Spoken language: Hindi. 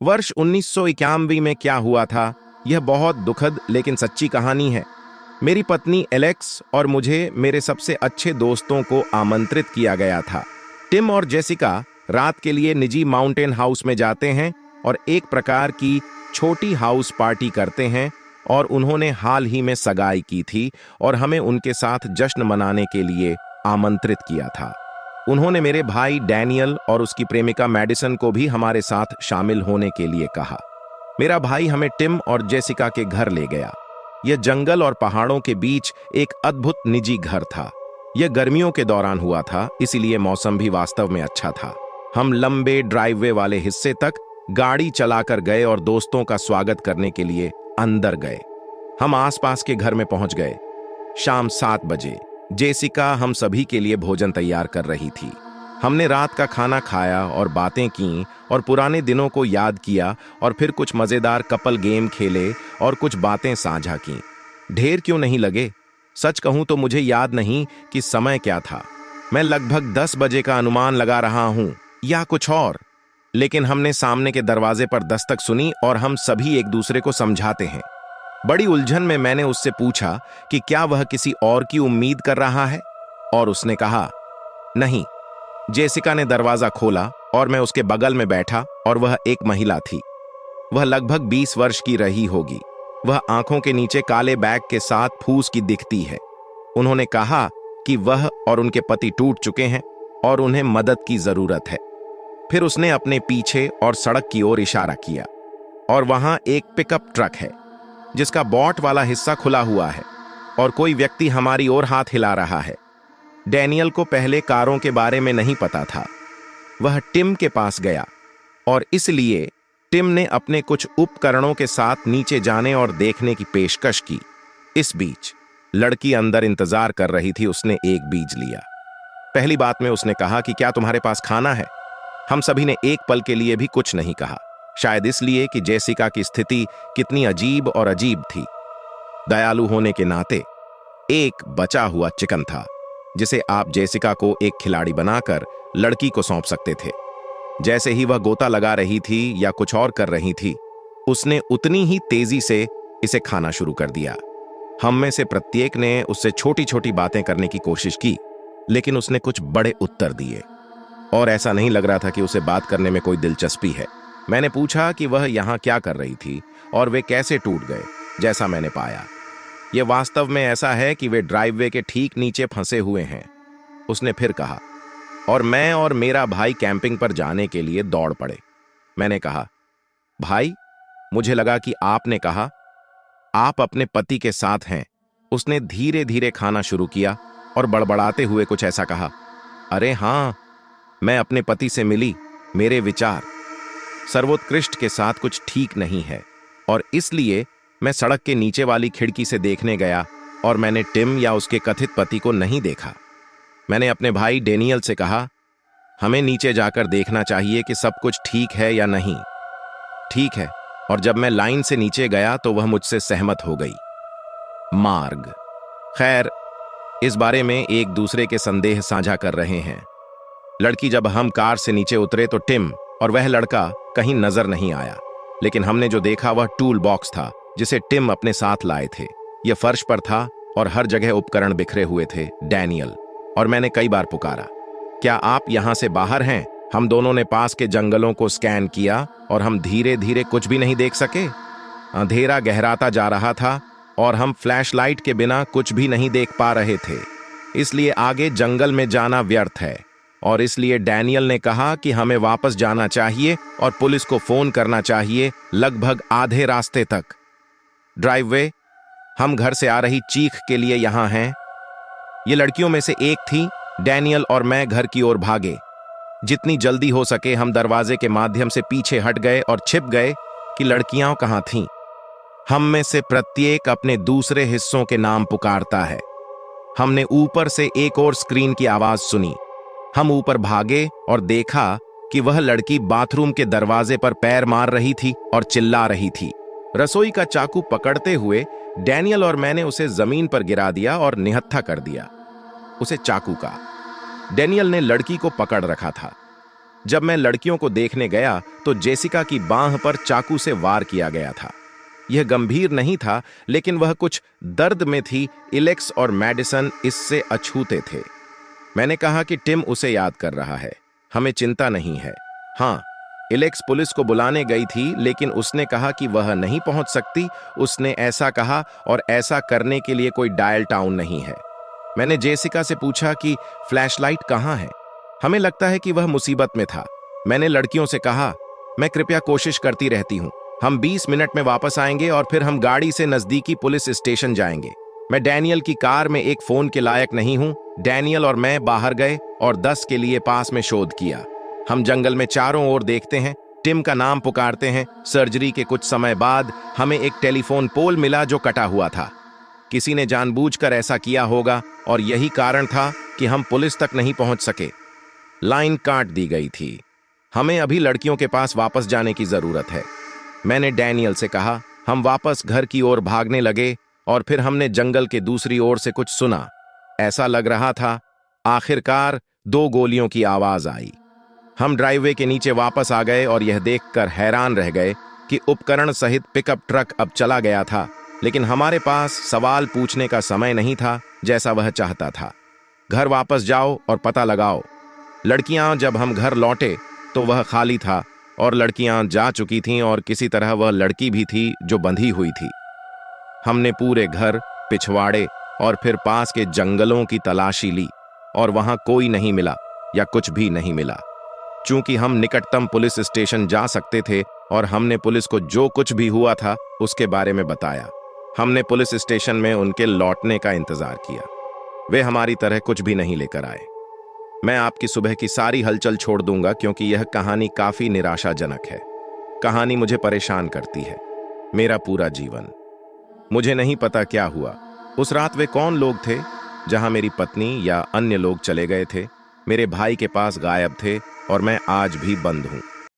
वर्ष 1991 में क्या हुआ था, यह बहुत दुखद लेकिन सच्ची कहानी है। मेरी पत्नी एलेक्स और मुझे मेरे सबसे अच्छे दोस्तों को आमंत्रित किया गया था। टिम और जेसिका रात के लिए निजी माउंटेन हाउस में जाते हैं और एक प्रकार की छोटी हाउस पार्टी करते हैं और उन्होंने हाल ही में सगाई की थी और हमें उनके साथ जश्न मनाने के लिए आमंत्रित किया था। उन्होंने मेरे भाई डैनियल और उसकी प्रेमिका मैडिसन को भी हमारे साथ शामिल होने के लिए कहा। मेरा भाई हमें टिम और जेसिका के घर ले गया। यह जंगल और पहाड़ों के बीच एक अद्भुत निजी घर था। यह गर्मियों के दौरान हुआ था, इसीलिए मौसम भी वास्तव में अच्छा था। हम लंबे ड्राइववे वाले हिस्से तक गाड़ी चलाकर गए और दोस्तों का स्वागत करने के लिए अंदर गए। हम आसपास के घर में पहुंच गए। शाम 7 बजे जेसिका हम सभी के लिए भोजन तैयार कर रही थी। हमने रात का खाना खाया और बातें की और पुराने दिनों को याद किया और फिर कुछ मजेदार कपल गेम खेले और कुछ बातें साझा की। ढेर क्यों नहीं लगे, सच कहूं तो मुझे याद नहीं कि समय क्या था। मैं लगभग 10 बजे का अनुमान लगा रहा हूं या कुछ और। लेकिन हमने सामने के दरवाजे पर दस्तक सुनी और हम सभी एक दूसरे को समझाते हैं। बड़ी उलझन में मैंने उससे पूछा कि क्या वह किसी और की उम्मीद कर रहा है, और उसने कहा नहीं। जेसिका ने दरवाजा खोला और मैं उसके बगल में बैठा और वह एक महिला थी। वह लगभग 20 वर्ष की रही होगी। वह आंखों के नीचे काले बैग के साथ फूस की दिखती है। उन्होंने कहा कि वह और उनके पति टूट चुके हैं और उन्हें मदद की जरूरत है। फिर उसने अपने पीछे और सड़क की ओर इशारा किया और वहां एक पिकअप ट्रक है जिसका बॉट वाला हिस्सा खुला हुआ है और कोई व्यक्ति हमारी ओर हाथ हिला रहा है। डैनियल को पहले कारों के बारे में नहीं पता था। वह टिम के पास गया और इसलिए टिम ने अपने कुछ उपकरणों के साथ नीचे जाने और देखने की पेशकश की। इस बीच लड़की अंदर इंतजार कर रही थी। उसने एक बीज लिया। पहली बात में उसने कहा कि क्या तुम्हारे पास खाना है। हम सभी ने एक पल के लिए भी कुछ नहीं कहा, शायद इसलिए कि जेसिका की स्थिति कितनी अजीब और अजीब थी। दयालु होने के नाते एक बचा हुआ चिकन था जिसे आप जेसिका को एक खिलाड़ी बनाकर लड़की को सौंप सकते थे। जैसे ही वह गोता लगा रही थी या कुछ और कर रही थी, उसने उतनी ही तेजी से इसे खाना शुरू कर दिया। हम में से प्रत्येक ने उससे छोटी छोटी बातें करने की कोशिश की, लेकिन उसने कुछ बड़े उत्तर दिए और ऐसा नहीं लग रहा था कि उसे बात करने में कोई दिलचस्पी है। मैंने पूछा कि वह यहाँ क्या कर रही थी और वे कैसे टूट गए। जैसा मैंने पाया, यह वास्तव में ऐसा है कि वे ड्राइववे के ठीक नीचे फंसे हुए हैं। उसने फिर कहा, और मैं और मेरा भाई कैंपिंग पर जाने के लिए दौड़ पड़े। मैंने कहा, भाई, मुझे लगा कि आपने कहा आप अपने पति के साथ हैं। उसने धीरे धीरे खाना शुरू किया और बड़बड़ाते हुए कुछ ऐसा कहा, अरे हां, मैं अपने पति से मिली। मेरे विचार सर्वोत्कृष्ट के साथ कुछ ठीक नहीं है और इसलिए मैं सड़क के नीचे वाली खिड़की से देखने गया और मैंने टिम या उसके कथित पति को नहीं देखा। मैंने अपने भाई डेनियल से कहा, हमें नीचे जाकर देखना चाहिए कि सब कुछ ठीक है या नहीं। ठीक है। और जब मैं लाइन से नीचे गया तो वह मुझसे सहमत हो गई। मार्ग। खैर, इस बारे में एक दूसरे के संदेह साझा कर रहे हैं। लड़की जब हम कार से नीचे उतरे तो टिम और वह लड़का कहीं नजर नहीं आया, लेकिन हमने जो देखा वह टूल बॉक्स था जिसे टिम अपने साथ लाए थे। यह फर्श पर था और हर जगह उपकरण बिखरे हुए थे। डैनियल और मैंने कई बार पुकारा, क्या आप यहां से बाहर हैं? हम दोनों ने पास के जंगलों को स्कैन किया और हम धीरे धीरे कुछ भी नहीं देख सके। अंधेरा गहराता जा रहा था और हम फ्लैशलाइट के बिना कुछ भी नहीं देख पा रहे थे, इसलिए आगे जंगल में जाना व्यर्थ है। और इसलिए डैनियल ने कहा कि हमें वापस जाना चाहिए और पुलिस को फोन करना चाहिए। लगभग आधे रास्ते तक ड्राइववे, हम घर से आ रही चीख के लिए यहां हैं। ये लड़कियों में से एक थी। डैनियल और मैं घर की ओर भागे। जितनी जल्दी हो सके हम दरवाजे के माध्यम से पीछे हट गए और छिप गए कि लड़कियां कहां थीं। हम में से प्रत्येक अपने दूसरे हिस्सों के नाम पुकारता है। हमने ऊपर से एक और स्क्रीन की आवाज सुनी। हम ऊपर भागे और देखा कि वह लड़की बाथरूम के दरवाजे पर पैर मार रही थी और चिल्ला रही थी। रसोई का चाकू पकड़ते हुए डैनियल और मैंने उसे जमीन पर गिरा दिया और निहत्था कर दिया। उसे चाकू का। डैनियल ने लड़की को पकड़ रखा था। जब मैं लड़कियों को देखने गया तो जेसिका की बांह पर चाकू से वार किया गया था। यह गंभीर नहीं था, लेकिन वह कुछ दर्द में थी। एलेक्स और मैडिसन इससे अछूते थे। मैंने कहा कि टिम उसे याद कर रहा है, हमें चिंता नहीं है। हाँ, एलेक्स पुलिस को बुलाने गई थी, लेकिन उसने कहा कि वह नहीं पहुंच सकती। उसने ऐसा कहा और ऐसा करने के लिए कोई डायल टाउन नहीं है। मैंने जेसिका से पूछा कि फ्लैशलाइट कहाँ है। हमें लगता है कि वह मुसीबत में था। मैंने लड़कियों से कहा, मैं कृपया कोशिश करती रहती हूँ, हम 20 मिनट में वापस आएंगे और फिर हम गाड़ी से नजदीकी पुलिस स्टेशन जाएंगे। मैं डैनियल की कार में एक फोन के लायक नहीं हूँ। डैनियल और मैं बाहर गए और 10 के लिए पास में शोध किया। हम जंगल में चारों ओर देखते हैं, टिम का नाम पुकारते हैं। सर्जरी के कुछ समय बाद हमें एक टेलीफोन पोल मिला जो कटा हुआ था। किसी ने जानबूझकर ऐसा किया होगा और यही कारण था कि हम पुलिस तक नहीं पहुंच सके। लाइन काट दी गई थी। हमें अभी लड़कियों के पास वापस जाने की जरूरत है। मैंने डैनियल से कहा। हम वापस घर की ओर भागने लगे और फिर हमने जंगल के दूसरी ओर से कुछ सुना। ऐसा लग रहा था आखिरकार 2 गोलियों की आवाज आई। हम ड्राइववे के नीचे वापस आ गए और यह देखकर हैरान रह गए कि उपकरण सहित पिकअप ट्रक अब चला गया था, लेकिन हमारे पास सवाल पूछने का समय नहीं था जैसा वह चाहता था। घर वापस जाओ और पता लगाओ। लड़कियां जब हम घर लौटे तो वह खाली था और लड़कियां जा चुकी थीं और किसी तरह वह लड़की भी थी जो बंधी हुई थी। हमने पूरे घर, पिछवाड़े और फिर पास के जंगलों की तलाशी ली और वहां कोई नहीं मिला या कुछ भी नहीं मिला। चूंकि हम निकटतम पुलिस स्टेशन जा सकते थे और हमने पुलिस को जो कुछ भी हुआ था उसके बारे में बताया। हमने पुलिस स्टेशन में उनके लौटने का इंतजार किया। वे हमारी तरह कुछ भी नहीं लेकर आए। मैं आपकी सुबह की सारी हलचल छोड़ दूंगा क्योंकि यह कहानी काफी निराशाजनक है। कहानी मुझे परेशान करती है, मेरा पूरा जीवन। मुझे नहीं पता क्या हुआ। उस रात वे कौन लोग थे जहां मेरी पत्नी या अन्य लोग चले गए थे। मेरे भाई के पास गायब थे और मैं आज भी बंद हूं।